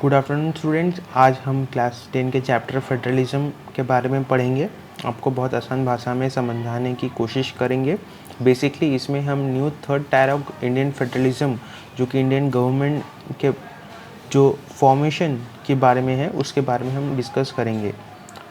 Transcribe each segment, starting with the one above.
Good afternoon students. आज हम class 10 के चैप्टर फेडरलिज्म के बारे में पढ़ेंगे। आपको बहुत आसान भाषा में समझाने की कोशिश करेंगे। बेसिकली इसमें हम new third tier of Indian federalism जो कि इंडियन गवर्नमेंट के जो फॉर्मेशन के बारे में है उसके बारे में हम डिस्कस करेंगे।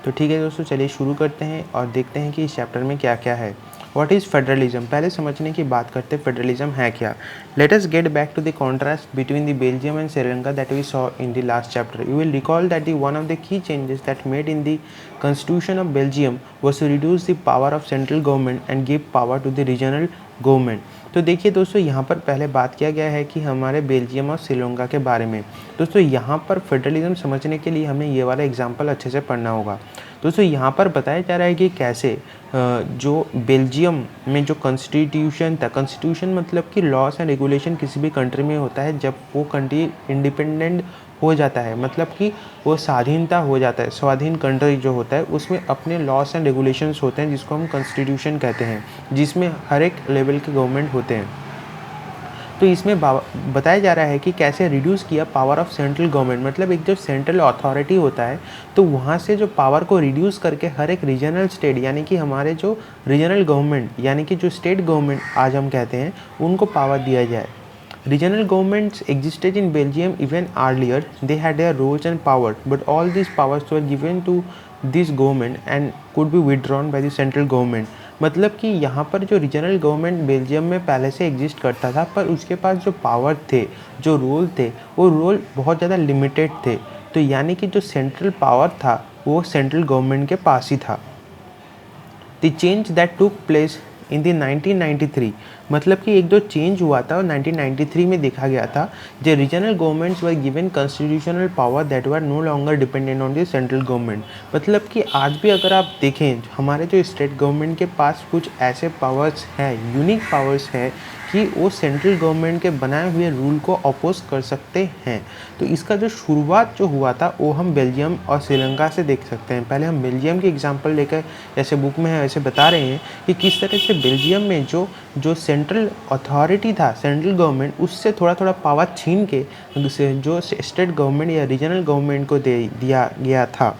तो ठीक है दोस्तों, चलिए शुरू करते हैं और देखते हैं कि इस चैप्टर में क्या क्या है। व्हाट इज़ फेडरलिज्म, पहले समझने की बात करते हैं फेडरलिज्म है क्या। Let us get back to the contrast between the Belgium and Sri Lanka that we saw in the last chapter. You will recall that the one of the key changes that made in the constitution of Belgium was to reduce the power of central government and give power to the regional government. तो देखिए दोस्तों, यहाँ पर पहले बात किया गया है कि हमारे बेल्जियम और श्रीलंका के बारे में। दोस्तों यहाँ पर फेडरलिज्म समझने के लिए हमें ये वाला एग्जाम्पल अच्छे से पढ़ना होगा। दोस्तों यहाँ पर बताया जा रहा है कि कैसे जो बेल्जियम में जो कॉन्स्टिट्यूशन था, कॉन्स्टिट्यूशन मतलब कि लॉस एंड रेगुलेशन किसी भी कंट्री में होता है जब वो कंट्री इंडिपेंडेंट हो जाता है, मतलब कि वो स्वाधीनता हो जाता है। स्वाधीन कंट्री जो होता है उसमें अपने लॉस एंड रेगुलेशंस होते हैं जिसको हम कॉन्स्टिट्यूशन कहते हैं, जिसमें हर एक लेवल के गवर्नमेंट होते हैं। तो इसमें बताया जा रहा है कि कैसे रिड्यूस किया पावर ऑफ सेंट्रल गवर्नमेंट, मतलब एक जो सेंट्रल अथॉरिटी होता है तो वहाँ से जो पावर को रिड्यूस करके हर एक रीजनल स्टेट यानी कि हमारे जो रीजनल गवर्नमेंट यानी कि जो स्टेट गवर्नमेंट आज हम कहते हैं उनको पावर दिया जाए। Regional governments existed in Belgium even earlier. They had their roles and powers, but all these powers were given to this government and could be withdrawn by the central government. मतलब कि यहाँ पर जो regional government Belgium में पहले से exist करता था, पर उसके पास जो पावर थे, जो रोल थे, वो रोल बहुत ज़्यादा लिमिटेड थे। तो यानी कि जो सेंट्रल पावर था वो सेंट्रल गवर्नमेंट के पास ही था। The change that took place in the 1993, मतलब कि एक जो चेंज हुआ था वो 1993 में देखा गया था। जो regional governments were given constitutional power that were no longer dependent on the central government. मतलब कि आज भी अगर आप देखें हमारे जो स्टेट गवर्नमेंट के पास कुछ ऐसे पावर्स हैं, यूनिक पावर्स हैं कि वो सेंट्रल गवर्नमेंट के बनाए हुए रूल को अपोज कर सकते हैं। तो इसका जो शुरुआत जो हुआ था वो हम बेल्जियम और श्रीलंका से देख सकते हैं। पहले हम बेल्जियम की एग्जांपल लेकर, जैसे बुक में है वैसे बता रहे हैं कि किस तरह से बेल्जियम में जो सेंट्रल अथॉरिटी था, सेंट्रल गवर्नमेंट, उससे थोड़ा थोड़ा पावर छीन के जो स्टेट गवर्नमेंट या रीजनल गवर्नमेंट को दे दिया गया था।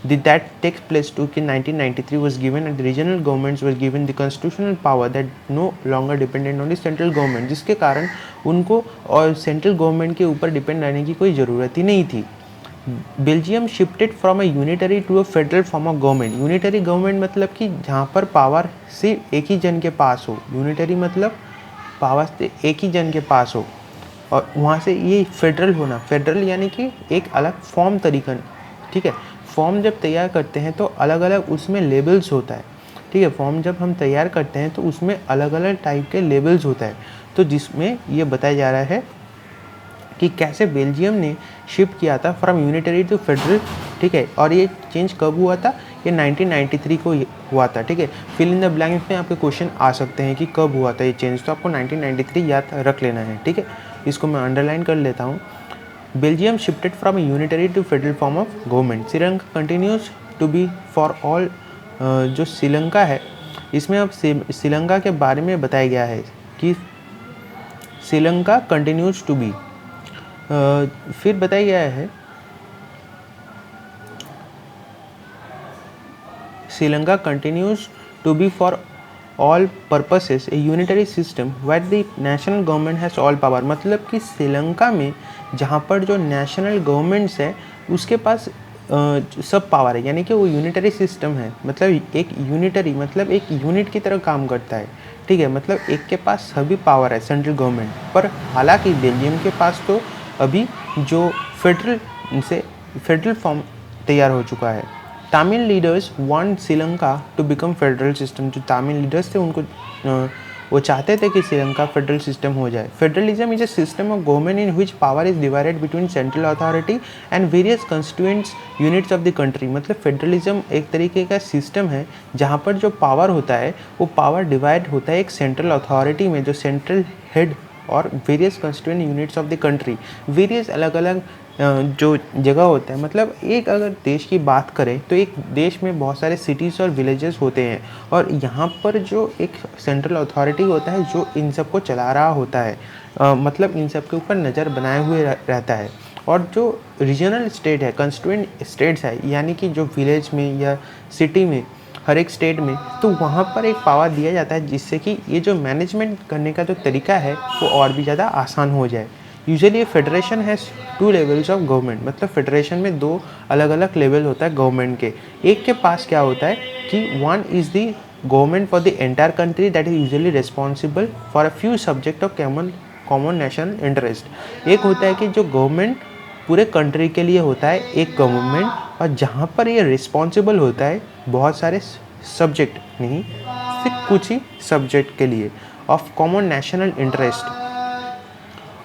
That takes place to in 1993 was given and the regional governments were given the constitutional power that no longer dependent on the central government, जिसके कारण उनको और सेंट्रल गवर्नमेंट के ऊपर डिपेंड रहने की कोई ज़रूरत ही नहीं थी। Belgium shifted from a unitary to a federal form of government. Unitary government मतलब कि जहाँ पर पावर सिर्फ एक ही जन के पास हो। यूनिटरी मतलब पावर एक ही जन के पास हो, और वहाँ से ये फेडरल होना, फेडरल यानी कि एक अलग फॉर्म तरीका, ठीक है। फॉर्म जब तैयार करते हैं तो अलग अलग उसमें लेबल्स होता है, ठीक है। फॉर्म जब हम तैयार करते हैं तो उसमें अलग अलग टाइप के लेबल्स होता है। तो जिसमें ये बताया जा रहा है कि कैसे बेल्जियम ने शिफ्ट किया था फ्रॉम यूनिटरी टू फेडरल, ठीक है। और ये चेंज कब हुआ था? ये 1993 को हुआ था, ठीक है। फिल इन द ब्लैंक्स में आपके क्वेश्चन आ सकते हैं कि कब हुआ था ये चेंज, तो आपको 1993 याद रख लेना है, ठीक है। इसको मैं अंडरलाइन कर लेता हूँ। Belgium shifted from a unitary to federal form of government. Sri Lanka continues to be for all। जो श्रीलंका है इसमें अब श्रीलंका के बारे में बताया गया है कि श्रीलंका continues to be, फिर बताया गया है Sri Lanka continues to be for all purposes a unitary system where the national government has all power। मतलब कि श्रीलंका में जहाँ पर जो नेशनल गवर्नमेंट्स है उसके पास सब पावर है, यानी कि वो यूनिटरी सिस्टम है। मतलब एक यूनिटरी मतलब एक यूनिट की तरह काम करता है, ठीक है। मतलब एक के पास सभी पावर है सेंट्रल गवर्नमेंट पर। हालांकि बेल्जियम के पास तो अभी जो फेडरल फॉर्म तैयार हो चुका है। Tamil leaders want Sri Lanka to become federal system. जो तमिल लीडर्स थे उनको वो चाहते थे कि श्रीलंका फेडरल सिस्टम हो जाए। Federalism is a system of government in which power is divided between central authority and various constituents units of the country. मतलब फेडरलिज्म एक तरीके का सिस्टम है जहाँ पर जो पावर होता है वो पावर डिवाइड होता है एक सेंट्रल अथॉरिटी में, जो सेंट्रल हेड और various constituent units of the country. Various अलग अलग जो जगह होता है, मतलब एक अगर देश की बात करें तो एक देश में बहुत सारे सिटीज़ और विलेजेस होते हैं, और यहाँ पर जो एक सेंट्रल अथॉरिटी होता है जो इन सब को चला रहा होता है, मतलब इन सब के ऊपर नज़र बनाए हुए रहता है। और जो रीजनल स्टेट है, कंस्टिट्यूएंट स्टेट्स है, यानी कि जो विलेज में या सिटी में, हर एक स्टेट में, तो वहाँ पर एक पावर दिया जाता है जिससे कि ये जो मैनेजमेंट करने का जो तरीका है वो और भी ज़्यादा आसान हो जाए। Usually federation has 2 levels of government, मतलब फेडरेशन में 2 अलग अलग लेवल होता है गवर्नमेंट के। एक के पास क्या होता है कि one is the government for the entire country that is usually responsible for a few subject of common national interest. एक होता है कि जो गवर्नमेंट पूरे कंट्री के लिए होता है एक गवर्नमेंट, और जहाँ पर ये रिस्पॉन्सिबल होता है बहुत सारे सब्जेक्ट नहीं, सिर्फ कुछ ही सब्जेक्ट के लिए ऑफ कॉमन नेशनल इंटरेस्ट।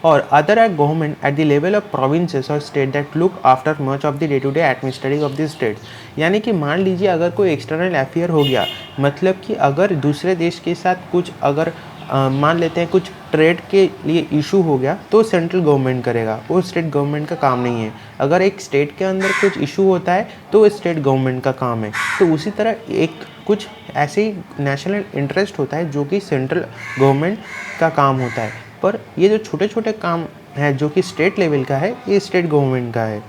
और other are government at the level of provinces और state that look after much of the day to day administrative of the state. यानी कि मान लीजिए अगर कोई एक्सटर्नल अफेयर हो गया, मतलब कि अगर दूसरे देश के साथ कुछ अगर मान लेते हैं कुछ ट्रेड के लिए इशू हो गया तो सेंट्रल गवर्नमेंट करेगा, वो स्टेट गवर्नमेंट का काम नहीं है। अगर एक स्टेट के अंदर कुछ इशू होता है तो वो स्टेट गवर्नमेंट का काम है। तो उसी तरह एक कुछ ऐसे ही नेशनल इंटरेस्ट होता है जो कि सेंट्रल गवर्नमेंट का काम होता है। पर ये जो छोटे छोटे काम है जो कि स्टेट लेवल का है, ये स्टेट गवर्नमेंट का है।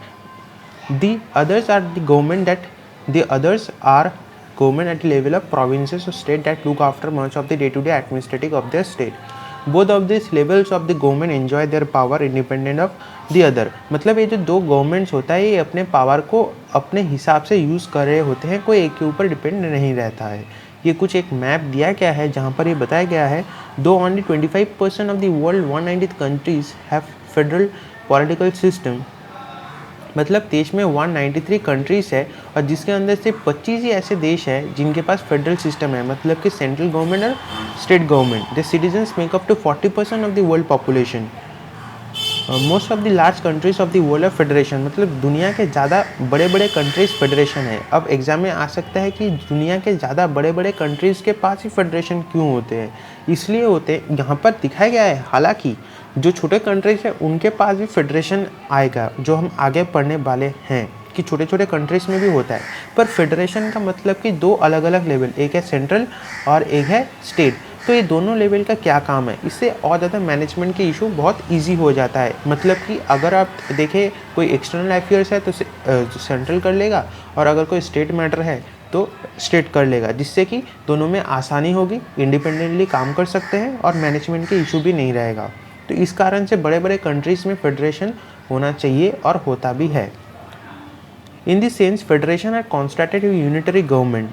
The others are the government that the others are government at the level of provinces or state that look after much of the day-to-day administrative of their state. Both of these levels of the government enjoy their power independent of the other. मतलब ये जो 2 governments होता है ये अपने power को अपने हिसाब से यूज़ कर रहे होते हैं, कोई एक के ऊपर डिपेंड नहीं रहता है। ये कुछ एक मैप दिया गया है जहाँ पर ये बताया गया है, दो only 25% of the world 190 countries have federal political system. मतलब देश में 193 कंट्रीज़ है और जिसके अंदर से 25 ही ऐसे देश हैं जिनके पास फेडरल सिस्टम है, मतलब कि सेंट्रल गवर्नमेंट और state government. The citizens make up to 40% of the world population. Most of the large countries of the world of federation, मतलब दुनिया के ज़्यादा बड़े बड़े कंट्रीज फेडरेशन है। अब एग्जाम में आ सकता है कि दुनिया के ज़्यादा बड़े बड़े कंट्रीज़ के पास ही फेडरेशन क्यों होते हैं, इसलिए होते यहाँ पर दिखाया गया है। हालांकि जो छोटे कंट्रीज हैं उनके पास भी फेडरेशन आएगा, जो हम आगे पढ़ने वाले हैं कि छोटे छोटे कंट्रीज़ में भी होता है। पर फेडरेशन का मतलब कि 2 अलग अलग लेवल, एक है सेंट्रल और एक है स्टेट। तो ये दोनों लेवल का क्या काम है, इससे और ज़्यादा मैनेजमेंट के इशू बहुत इजी हो जाता है। मतलब कि अगर आप देखें कोई एक्सटर्नल अफेयर्स है तो सेंट्रल कर लेगा, और अगर कोई स्टेट मैटर है तो स्टेट कर लेगा, जिससे कि दोनों में आसानी होगी, इंडिपेंडेंटली काम कर सकते हैं और मैनेजमेंट के इशू भी नहीं रहेगा। तो इस कारण से बड़े बड़े कंट्रीज़ में फेडरेशन होना चाहिए और होता भी है। In this sense federation are constituted unitary government.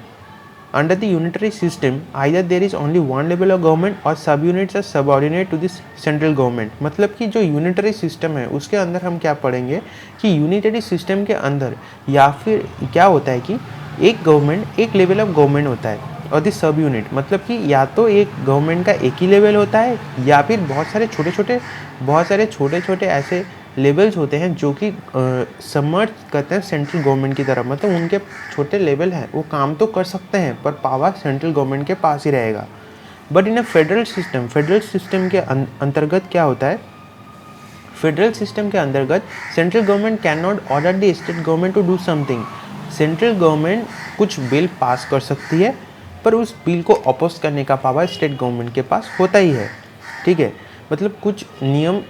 Under the unitary system, either there is only one level of government or subunits are subordinate to this central government। मतलब कि जो यूनिटरी सिस्टम है उसके अंदर हम क्या पढ़ेंगे कि यूनिटरी सिस्टम के अंदर या फिर क्या होता है कि एक गवर्नमेंट एक लेवल ऑफ गवर्नमेंट होता है, और दी सब यूनिट मतलब कि या तो एक गवर्नमेंट का एक ही लेवल होता है या फिर बहुत सारे छोटे छोटे ऐसे लेवल्स होते हैं जो कि सबमर्ज करते हैं सेंट्रल गवर्नमेंट की तरफ। मतलब उनके छोटे लेवल हैं, वो काम तो कर सकते हैं पर पावर सेंट्रल गवर्नमेंट के पास ही रहेगा। But in a federal system के अंतर्गत क्या होता है, फेडरल सिस्टम के अंतर्गत central government can not order the state government to do something. Central government कुछ बिल पास कर सकती है पर उस बिल को अपोज करने का पावर स्टेट गवर्नमेंट के पास होता ही है। ठीक है, मतलब कुछ नियम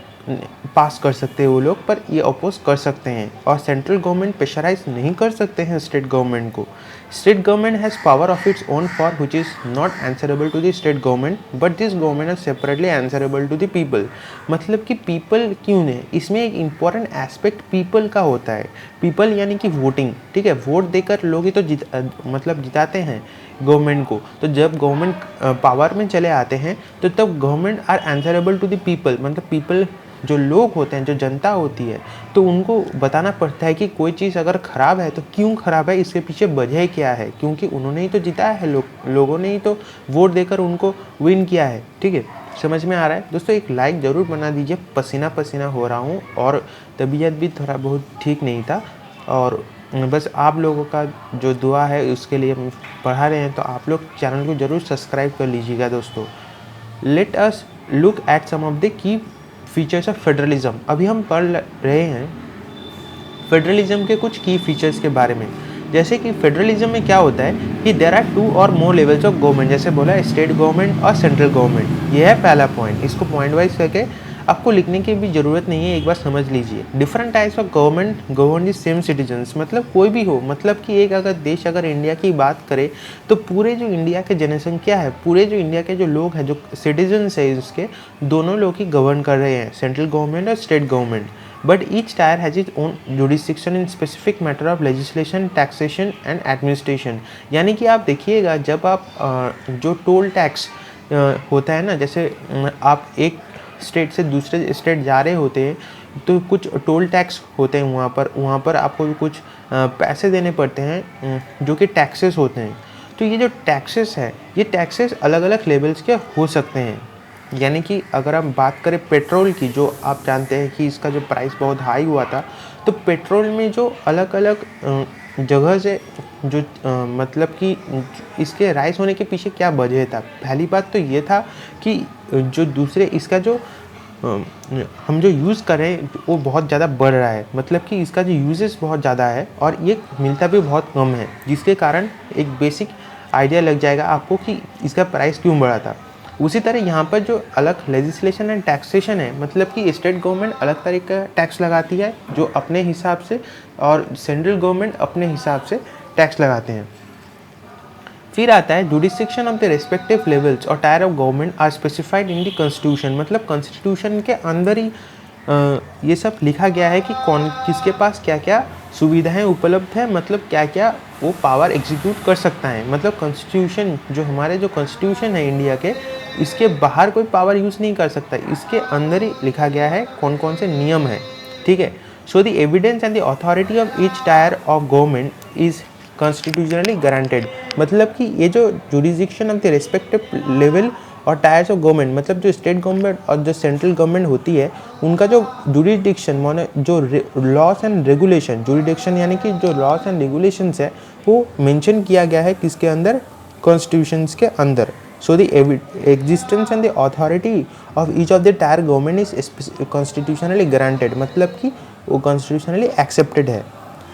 पास कर सकते हैं वो लोग, पर ये अपोज कर सकते हैं, और सेंट्रल गवर्नमेंट प्रेशराइज नहीं कर सकते हैं स्टेट गवर्नमेंट को। State government has power of its own for which is not answerable to the state government, but this government is separately answerable to the people. मतलब कि पीपल क्यों है, इसमें एक इम्पॉर्टेंट एस्पेक्ट पीपल का होता है। पीपल यानी कि वोटिंग। ठीक है, वोट देकर लोग ही तो जिताते हैं गवर्नमेंट को। तो जब गवर्नमेंट पावर में चले आते हैं तो तब government are answerable to the people, मतलब पीपल जो लोग होते हैं, जो जनता होती है, तो उनको बताना पड़ता है कि कोई चीज़ अगर ख़राब है तो क्यों ख़राब है, इसके पीछे वजह क्या है, क्योंकि उन्होंने ही तो जिताया है, लोगों ने ही तो वोट देकर उनको विन किया है। ठीक है, समझ में आ रहा है दोस्तों? एक लाइक ज़रूर बना दीजिए। पसीना पसीना हो रहा हूँ और तबीयत भी थोड़ा बहुत ठीक नहीं था, और बस आप लोगों का जो दुआ है उसके लिए हम पढ़ा रहे हैं, तो आप लोग चैनल को ज़रूर सब्सक्राइब कर लीजिएगा दोस्तों। Let us look at some of the key features of federalism. अभी हम पढ़ रहे हैं फेडरलिज्म के कुछ की फीचर्स के बारे में। जैसे कि फेडरलिज्म में क्या होता है कि देयर आर 2 और मोर लेवल्स ऑफ गवर्नमेंट, जैसे बोला स्टेट गवर्नमेंट और सेंट्रल गवर्नमेंट। ये है पहला पॉइंट, इसको पॉइंट वाइज करके आपको लिखने की भी ज़रूरत नहीं है, एक बार समझ लीजिए। Different types of government govern the same citizens, मतलब कोई भी हो, मतलब कि एक अगर देश अगर इंडिया की बात करे तो पूरे जो इंडिया के जनसंख्या है, पूरे जो इंडिया के जो लोग हैं, जो सिटीजन्स है उसके, दोनों लोग ही गवर्न कर रहे हैं, सेंट्रल गवर्नमेंट और state government. But each tier has its own jurisdiction in specific matter of legislation, taxation and administration. यानी कि आप देखिएगा, जब आप जो टोल टैक्स होता है ना, जैसे आप एक स्टेट से दूसरे स्टेट जा रहे होते हैं तो कुछ टोल टैक्स होते हैं वहाँ पर आपको कुछ पैसे देने पड़ते हैं जो कि टैक्सेस होते हैं। तो ये जो टैक्सेस है, ये टैक्सेस अलग अलग लेवल्स के हो सकते हैं। यानी कि अगर हम बात करें पेट्रोल की, जो आप जानते हैं कि इसका जो प्राइस बहुत हाई हुआ था, तो पेट्रोल में जो अलग अलग जगह से जो मतलब कि इसके राइस होने के पीछे क्या वजह था। पहली बात तो ये था कि जो दूसरे इसका जो हम जो यूज़ कर रहे हैं वो बहुत ज़्यादा बढ़ रहा है, मतलब कि इसका जो यूजेस बहुत ज़्यादा है और ये मिलता भी बहुत कम है, जिसके कारण एक बेसिक आइडिया लग जाएगा आपको कि इसका प्राइस क्यों बढ़ा था। उसी तरह यहाँ पर जो अलग लेजिस्लेशन एंड टैक्सेशन है, मतलब कि स्टेट गवर्नमेंट अलग तरीके का टैक्स लगाती है जो अपने हिसाब से, और सेंट्रल गवर्नमेंट अपने हिसाब से टैक्स लगाते हैं। फिर आता है jurisdiction of the respective levels और tier of government are specified in the constitution, मतलब कॉन्स्टिट्यूशन के अंदर ही ये सब लिखा गया है कि कौन किसके पास क्या क्या सुविधाएं उपलब्ध है, मतलब क्या क्या वो पावर एग्जीक्यूट कर सकता है। मतलब कॉन्स्टिट्यूशन जो हमारे जो कॉन्स्टिट्यूशन है इंडिया के, इसके बाहर कोई पावर यूज़ नहीं कर सकता, इसके अंदर ही लिखा गया है कौन कौन से नियम है, ठीक है। So the evidence and the authority of each tyre of government is constitutionally guaranteed, मतलब कि ये जो jurisdiction of the respective level और टायर्स ऑफ गवर्नमेंट, मतलब जो स्टेट गवर्नमेंट और जो सेंट्रल गवर्नमेंट होती है, उनका जो जुडिस्डिक्शन माने जो लॉस एंड रेगुलेशन, जुडिस्डिक्शन यानी कि जो लॉस एंड रेगुलेशंस है वो मेंशन किया गया है किसके अंदर, कॉन्स्टिट्यूशंस के अंदर। So the existence and the authority of each of the tier government is constitutionally guaranteed, मतलब कि वो कॉन्स्टिट्यूशनली एक्सेप्टेड है।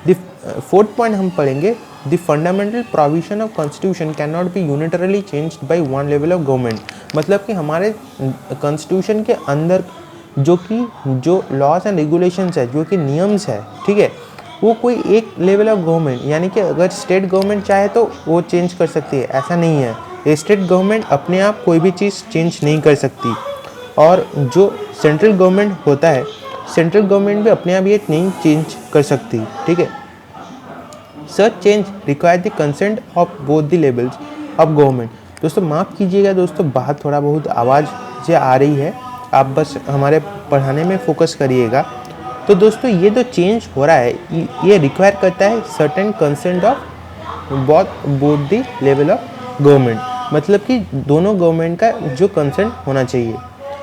द फोर्थ पॉइंट हम पढ़ेंगे, the fundamental provision of constitution can not be unitarily changed by one level of government, मतलब कि हमारे constitution के अंदर जो लॉस एंड रेगुलेशंस है, जो कि नियम्स है, ठीक है, वो कोई एक लेवल ऑफ गवर्नमेंट, यानी कि अगर स्टेट गवर्नमेंट चाहे तो वो चेंज कर सकती है, ऐसा नहीं है। स्टेट गवर्नमेंट अपने आप कोई भी चीज़ चेंज नहीं कर सकती, और जो सेंट्रल गवर्नमेंट होता है, सेंट्रल गवर्नमेंट भी अपने आप ये नहीं चेंज कर सकती, ठीक है। Such change require the consent of both the levels of government. दोस्तों माफ़ कीजिएगा दोस्तों, बाहर थोड़ा बहुत आवाज़ से आ रही है, आप बस हमारे पढ़ाने में फोकस करिएगा। तो दोस्तों ये जो चेंज हो रहा है ये रिक्वायर करता है certain consent of both the level of government, मतलब कि दोनों गवर्नमेंट का जो कंसेंट होना चाहिए।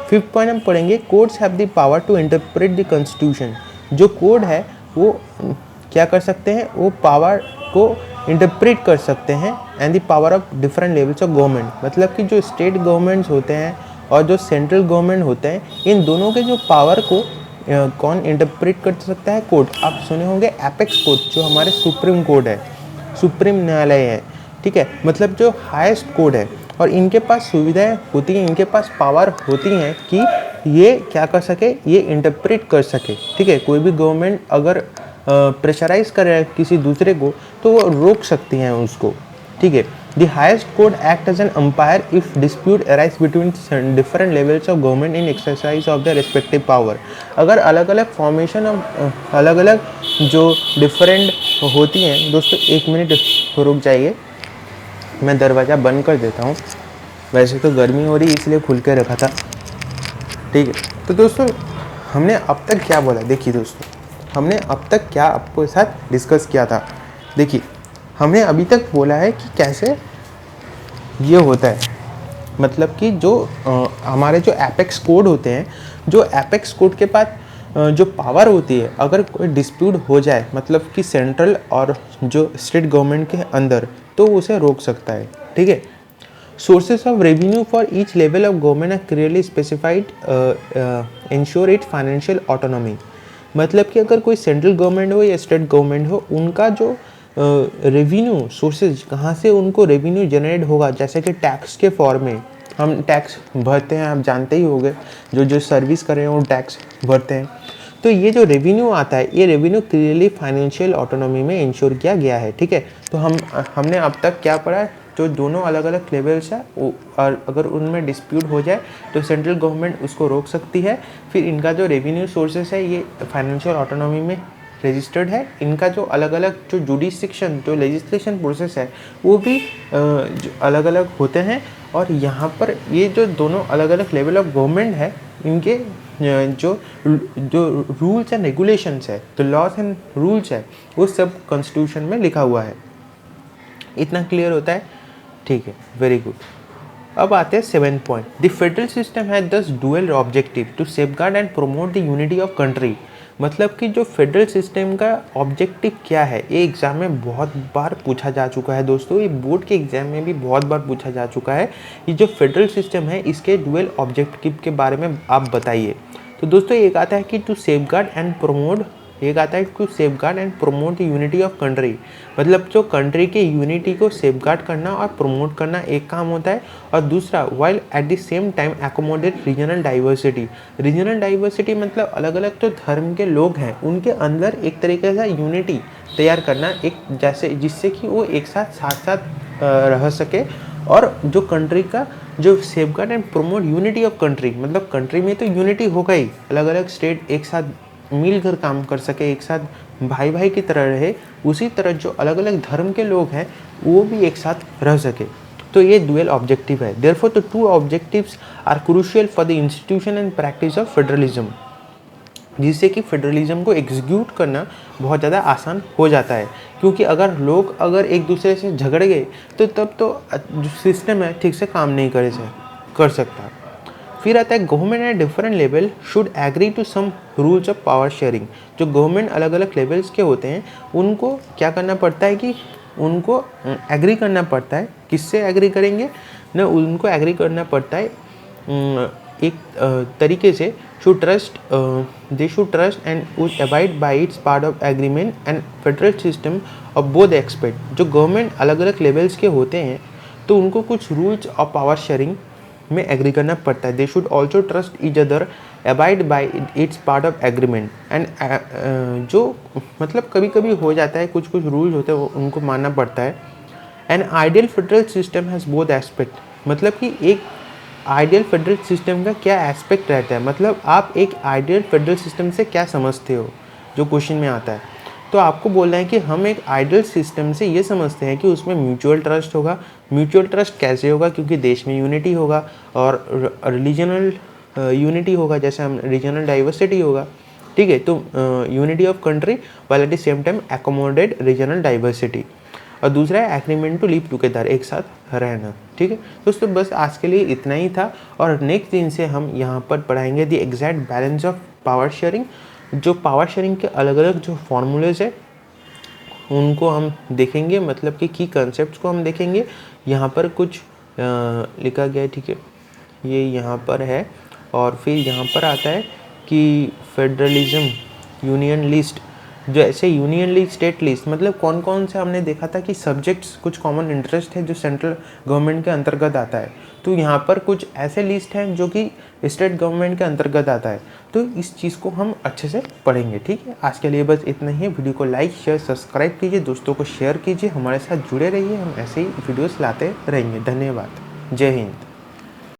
फिफ्थ पॉइंट हम पढ़ेंगे, courts have the power to interpret the constitution. जो कोड है वो क्या कर सकते हैं, वो पावर को इंटरप्रेट कर सकते हैं, and the power of different levels of government, मतलब कि जो स्टेट गवर्नमेंट्स होते हैं और जो सेंट्रल गवर्नमेंट होते हैं, इन दोनों के जो पावर को कौन इंटरप्रेट कर सकता है, कोर्ट। आप सुने होंगे एपेक्स कोर्ट, जो हमारे सुप्रीम कोर्ट है, सुप्रीम न्यायालय है, ठीक है, मतलब जो हाईएस्ट कोर्ट है, और इनके पास सुविधाएं होती हैं, इनके पास पावर होती हैं कि ये क्या कर सके, ये इंटरप्रेट कर सके, ठीक है। कोई भी गवर्नमेंट अगर प्रेशराइज करे किसी दूसरे को तो वो रोक सकती हैं उसको, ठीक है। The highest court act as an umpire if dispute arise between different levels of government in exercise of the respective power. अगर अलग अलग फॉर्मेशन ऑफ अलग अलग जो डिफरेंट होती हैं, दोस्तों एक मिनट रुक जाइए, मैं दरवाज़ा बंद कर देता हूँ, वैसे तो गर्मी हो रही इसलिए खुल के रखा था, ठीक है। तो दोस्तों हमने अब तक क्या बोला, देखिए दोस्तों हमने अब तक क्या आपके साथ डिस्कस किया था। देखिए हमने अभी तक बोला है कि कैसे ये होता है, मतलब कि जो हमारे जो एपेक्स कोड होते हैं, जो एपेक्स कोड के पास जो पावर होती है, अगर कोई डिस्प्यूट हो जाए, मतलब कि सेंट्रल और जो स्टेट गवर्नमेंट के अंदर, तो उसे रोक सकता है, ठीक है। Sources of revenue for each level of government are clearly specified, ensure it financial autonomy, मतलब कि अगर कोई सेंट्रल गवर्नमेंट हो या स्टेट गवर्नमेंट हो, उनका जो रेवेन्यू सोर्सेज, कहाँ से उनको रेवेन्यू जनरेट होगा, जैसे कि टैक्स के फॉर्म में, हम टैक्स भरते हैं, आप जानते ही होंगे, जो सर्विस कर रहे हैं वो टैक्स भरते हैं। तो ये जो रेवेन्यू आता है, ये रेवेन्यू क्लियरली फाइनेंशियल ऑटोनॉमी में इंश्योर किया गया है, ठीक है। तो हमने अब तक क्या पढ़ा है, जो दोनों अलग अलग लेवल्स है और अगर उनमें डिस्प्यूट हो जाए तो सेंट्रल गवर्नमेंट उसको रोक सकती है। फिर इनका जो रेवेन्यू सोर्सेस है ये फाइनेंशियल ऑटोनॉमी में रजिस्टर्ड है। इनका जो अलग अलग जो जुडिस्डिक्शन जो लेजिस्लेशन प्रोसेस है वो भी अलग अलग होते हैं। और यहाँ पर ये जो दोनों अलग अलग लेवल ऑफ गवर्नमेंट है, इनके जो रूल्स एंड रेगुलेशंस है, तो लॉज एंड रूल्स है, वो सब कॉन्स्टिट्यूशन में लिखा हुआ है। इतना क्लियर होता है, ठीक है, वेरी गुड। अब आते हैं 7th point. The federal system has this dual objective to safeguard and promote the unity of country. मतलब कि जो फेडरल सिस्टम का ऑब्जेक्टिव क्या है, ये एग्ज़ाम में बहुत बार पूछा जा चुका है दोस्तों, ये बोर्ड के एग्ज़ाम में भी बहुत बार पूछा जा चुका है। ये जो फेडरल सिस्टम है इसके डुअल ऑब्जेक्टिव के बारे में आप बताइए। तो दोस्तों एक आता है कि टू सेफगार्ड एंड प्रमोट, एक आता है to safeguard and promote the unity of country. मतलब जो कंट्री के यूनिटी को सेफगार्ड करना और प्रमोट करना एक काम होता है। और दूसरा, while at the same time accommodate regional diversity. Regional diversity मतलब अलग अलग जो धर्म के लोग हैं उनके अंदर एक तरीके से यूनिटी तैयार करना, एक जैसे जिससे कि वो एक साथ साथ साथ रह सके। और जो कंट्री का जो safeguard and promote unity of country, मतलब कंट्री में तो यूनिटी होगा ही, अलग अलग स्टेट एक साथ मिलकर काम कर सके, एक साथ भाई भाई की तरह रहे, उसी तरह जो अलग अलग धर्म के लोग हैं वो भी एक साथ रह सके। तो ये डुअल ऑब्जेक्टिव है। Therefore the two objectives are crucial for the institution and practice of federalism, जिससे कि फेडरलिज्म को एग्जीक्यूट करना बहुत ज़्यादा आसान हो जाता है। क्योंकि अगर एक दूसरे से झगड़ गए तो तब तो जो सिस्टम है ठीक से काम नहीं कर सकता। फिर आता है government at different level should agree to some rules of power sharing. जो गवर्नमेंट अलग अलग लेवल्स के होते हैं उनको क्या करना पड़ता है कि उनको एग्री करना पड़ता है। किससे एग्री करेंगे ना, उनको एग्री करना पड़ता है एक तरीके से they should trust and would abide by it's part of agreement and federal system of both expect. जो गवर्नमेंट अलग अलग लेवल्स के होते हैं तो उनको कुछ रूल्स ऑफ पावर शेयरिंग में एग्री करना पड़ता है। They should also trust each other abide by it's part of agreement and जो मतलब कभी कभी हो जाता है, कुछ कुछ रूल्स होते हैं वो उनको मानना पड़ता है। An ideal federal system has both aspect. मतलब कि एक आइडियल फेडरल सिस्टम का क्या एस्पेक्ट रहता है, मतलब आप एक आइडियल फेडरल सिस्टम से क्या समझते हो, जो क्वेश्चन में आता है। तो आपको बोलना है कि हम एक आइडियल सिस्टम से ये समझते हैं कि उसमें म्यूचुअल ट्रस्ट होगा। म्यूचुअल ट्रस्ट कैसे होगा, क्योंकि देश में यूनिटी होगा और रिलीजनल यूनिटी होगा, जैसे हम रीजनल डाइवर्सिटी होगा, ठीक है। तो unity of country while at the same time accommodate regional diversity. और दूसरा है एग्रीमेंट टू लिव टुगेदर, एक साथ रहना, ठीक है दोस्तों। बस आज के लिए इतना ही था और नेक्स्ट दिन से हम यहाँ पर पढ़ाएंगे the exact balance of power sharing. जो पावर शेयरिंग के अलग अलग जो फॉर्मूलेज है उनको हम देखेंगे, मतलब कि की कंसेप्ट को हम देखेंगे। यहाँ पर कुछ लिखा गया है, ठीक है, ये यहाँ पर है। और फिर यहाँ पर आता है कि फेडरलिज्म यूनियन लिस्ट, जो ऐसे यूनियन लिस्ट स्टेट लिस्ट, मतलब कौन कौन से हमने देखा था कि सब्जेक्ट्स कुछ कॉमन इंटरेस्ट है जो सेंट्रल गवर्नमेंट के अंतर्गत आता है। तो यहाँ पर कुछ ऐसे लिस्ट हैं जो कि स्टेट गवर्नमेंट के अंतर्गत आता है। तो इस चीज़ को हम अच्छे से पढ़ेंगे, ठीक है। आज के लिए बस इतना ही है। वीडियो को लाइक शेयर सब्सक्राइब कीजिए, दोस्तों को शेयर कीजिए, हमारे साथ जुड़े रहिए, हम ऐसे ही वीडियोस लाते रहेंगे। धन्यवाद, जय हिंद।